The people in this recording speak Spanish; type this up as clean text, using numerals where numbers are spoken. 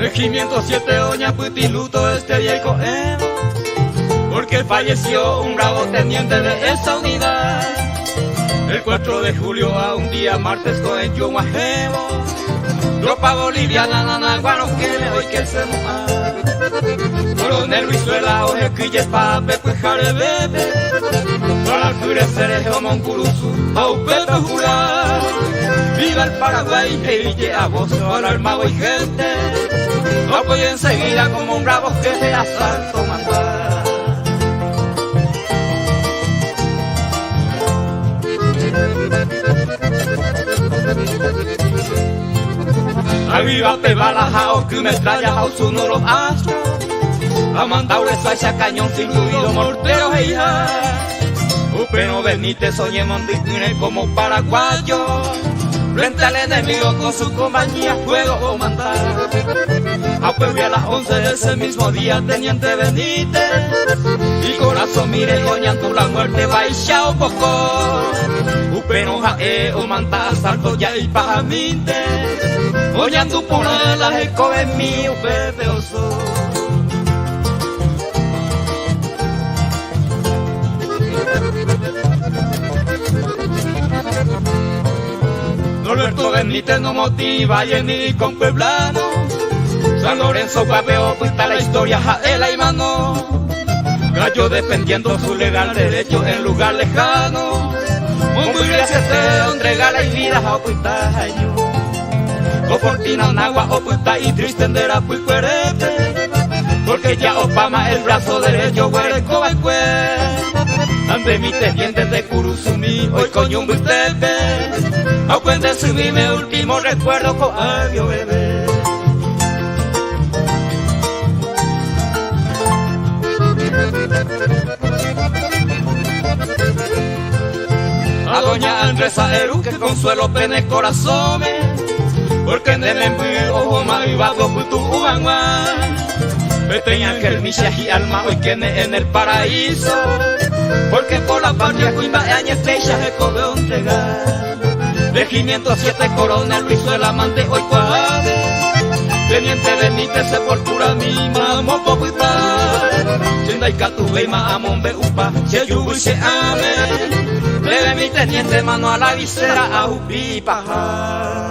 Regimiento 7 Doña Putiluto este viejo Evo, porque falleció un bravo teniente de esa unidad. El 4 de julio a un día martes con el Yumajevo, tropa boliviana nanaguano que le hoy que se moja. Coronel Brizuela o Jequilles pape pues jarebebe, para curecer el homoncuruzu a un peto jurar. Viva el Paraguay, y a vos al armado y gente, apoyo enseguida como un bravo que de asalto mandar. Avívate balajao que metralla a su no los astros, a mandaure suacha cañón sin ruido mortero e hija. Upeno Benítez soñé mandicune como paraguayo, frente al enemigo con su compañía fuego o mandar. A a las 11 de ese mismo día teniente Benítez, y corazón mire oñando la muerte baixao poco. Upeno jae o manta asalto ya y pajaminte, oñando por las escobas mío pepe oso. Norberto Benítez no motiva y ni con pueblano, San Lorenzo papeo pinta la historia jaela y mano. Gallo defendiendo su legal derecho en lugar lejano, un iglesia se donde gala y vida a pinta jayo. O fortina nagua o puta y tristendera pues cuerete, porque ya opama el brazo derecho huereco bancue. Ande mi teniente de Curuzumí hoy coño un bustepe, a cuente subí mi último recuerdo con avio bebé. A doña Andresa Eru que consuelo pene corazones, porque en el envío ojo más vivago putu uangua. Vete ángel misha y alma hoy que en el paraíso, porque por la patria cuimba años techa se cobeo entregar. Regimiento 7 Coronel Brizuela mande hoy cuadre, teniente Benítez sepultura mi mamo popular. Chendai catubeima amombe upa se yubu se ame, leve mi teniente mano a la visera a upi pajar.